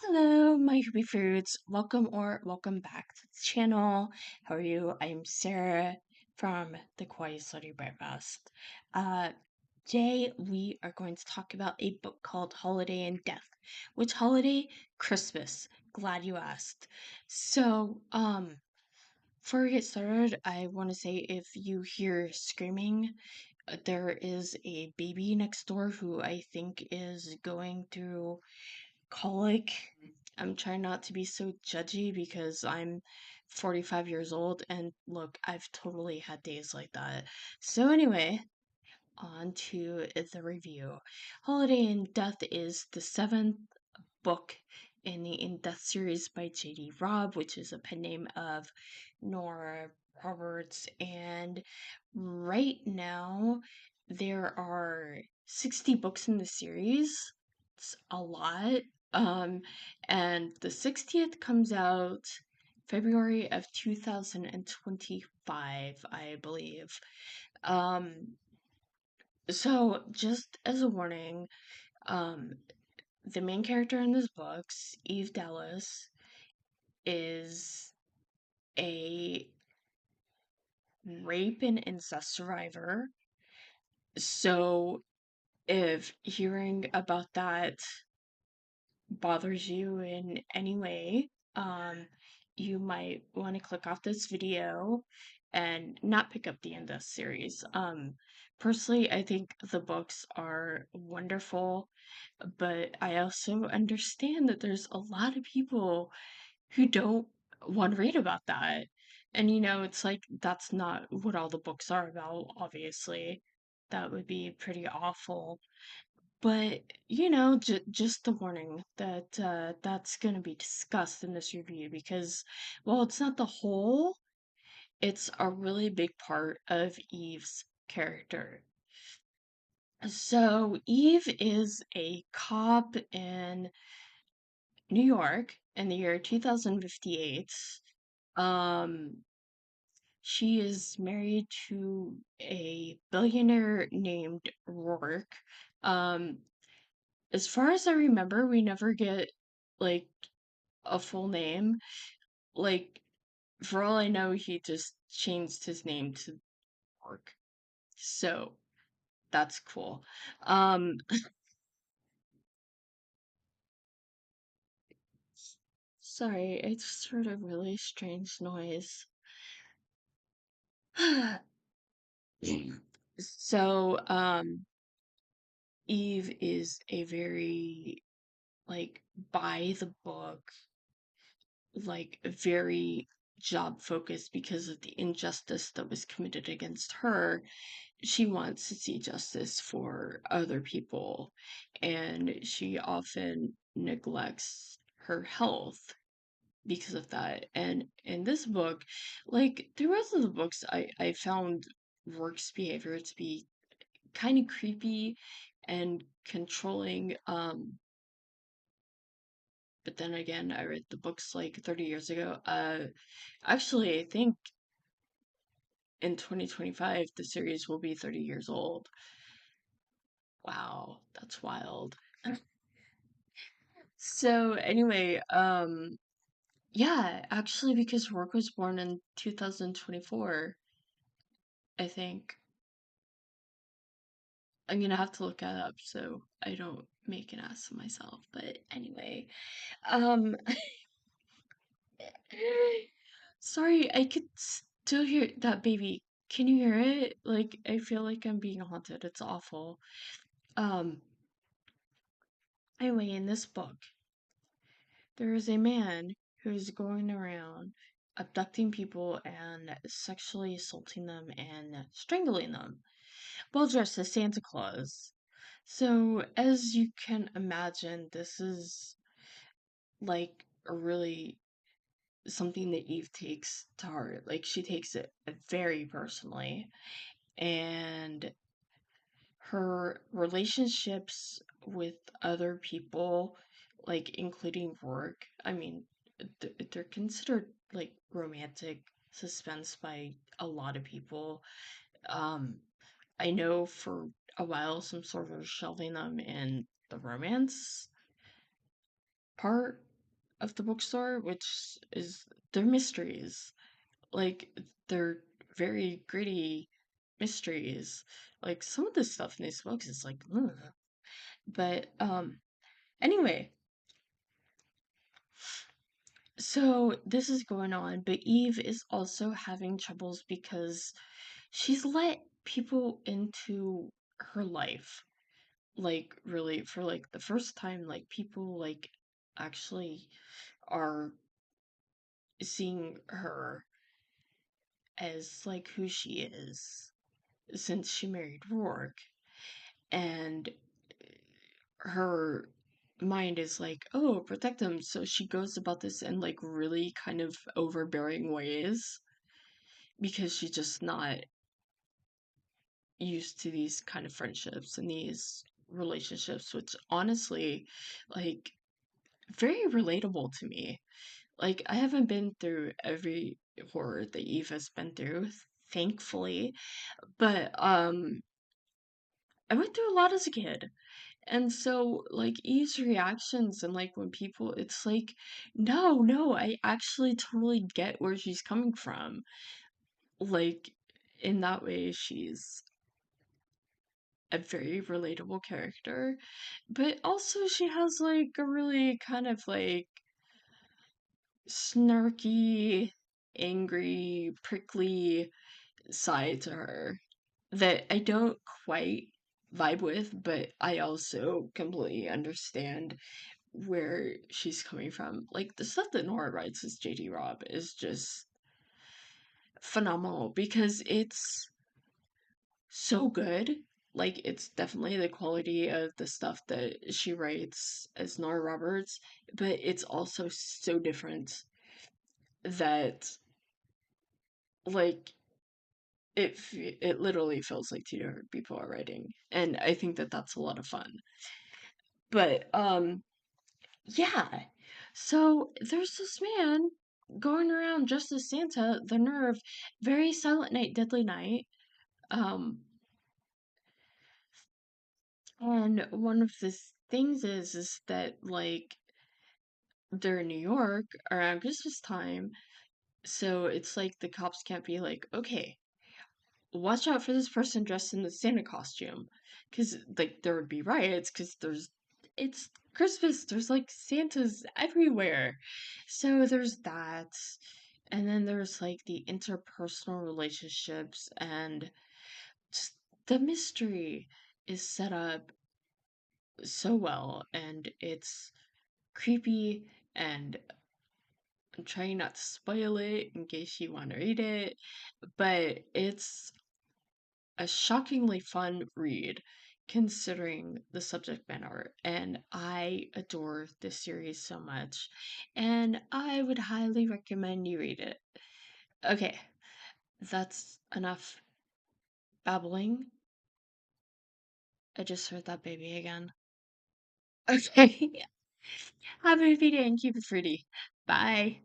Hello, my Ruby Fruits. Welcome back to the channel. How are you? I'm Sarah from the Quiet Study Breakfast. Uh, Today we are going to talk about a book called Holiday and Death. Which holiday? Christmas. Glad you asked. Before we get started, I want to say if you hear screaming, there is a baby next door who I think is going through colic. I'm trying not to be so judgy because I'm 45 years old and look, I've totally had days like that. So anyway, on to the review. Holiday in Death is the seventh book in the In Death series by J.D. Robb, which is a pen name of Nora Roberts. And right now, there are 60 books in the series. It's a lot. Um, and the 60th comes out February of 2025, I believe. Um, so just as a warning, um, the main character in this books, Eve Dallas, is a rape and incest survivor. So if hearing about that bothers you in any way, you might want to click off this video and not pick up the end of the series. Personally, I think the books are wonderful, but I also understand that there's a lot of people who don't want to read about that. And it's like that's not what all the books are about, obviously. That would be pretty awful. But, just the warning that that's going to be discussed in this review because, well, it's not the whole, it's a really big part of Eve's character. So, Eve is a cop in New York in the year 2058. Um, she is married to a billionaire named Rourke. Um, as far as I remember, we never get like a full name. Like, for all I know, he just changed his name to Rourke. So that's cool. Um, Sorry, I just heard a really strange noise. So, Eve is a very, like, by the book, like, very job focused because of the injustice that was committed against her. She wants to see justice for other people, and she often neglects her health because of that. And in this book, like the rest of the books, I found Rourke's behavior to be kind of creepy and controlling. But then again, I read the books like 30 years ago. Actually, I think in 2025 the series will be 30 years old. Wow, that's wild. So anyway, yeah, actually because Rourke was born in 2024, I think. I'm gonna have to look that up so I don't make an ass of myself. But anyway, um, sorry, I could still hear that baby. Can you hear it? Like, I feel like I'm being haunted. It's awful. Um, anyway, in this book, there is a man who's going around abducting people and sexually assaulting them and strangling them while dressed as Santa Claus. So, as you can imagine, this is like a really something that Eve takes to heart. Like, she takes it very personally. And her relationships with other people, like including work, I mean, they're considered like romantic suspense by a lot of people. Um, I know for a while some sort of shelving them in the romance part. of the bookstore, which is they're mysteries. Like they're very gritty mysteries. Like some of the stuff in these books is like, ugh. But anyway, so this is going on, but Eve is also having troubles because she's let people into her life. Like really for like the first time, like people like actually are seeing her as like who she is since she married Rourke. And her mind is like, oh, protect him. So she goes about this in like really kind of overbearing ways because she's just not used to these kind of friendships and these relationships, which honestly, like, very relatable to me. Like, I haven't been through every horror that Eve has been through, thankfully, but I went through a lot as a kid. And so, like, Eve's reactions and like when people, it's like, no, no, I actually totally get where she's coming from. Like, in that way, she's a very relatable character, but also she has like a really kind of like snarky, angry, prickly side to her that I don't quite vibe with, but I also completely understand where she's coming from. Like the stuff that Nora writes as JD Robb is just phenomenal because it's so good. Like it's definitely the quality of the stuff that she writes as Nora Roberts, but it's also so different that like it literally feels like two different people are writing, and I think that that's a lot of fun. But yeah. So there's this man going around dressed as Santa, the nerve, very silent night, deadly night. Um, and one of the things is that like they're in New York around Christmas time, so it's like the cops can't be like, okay, watch out for this person dressed in the Santa costume, because like there would be riots because it's Christmas, there's like Santas everywhere. So there's that. And then there's like the interpersonal relationships and just the mystery is set up so well and it's creepy and I'm trying not to spoil it in case you want to read it, but it's a shockingly fun read considering the subject matter, and I adore this series so much, and I would highly recommend you read it. Okay, that's enough babbling. I just heard that baby again. Okay, have a good day and keep it fruity. Bye.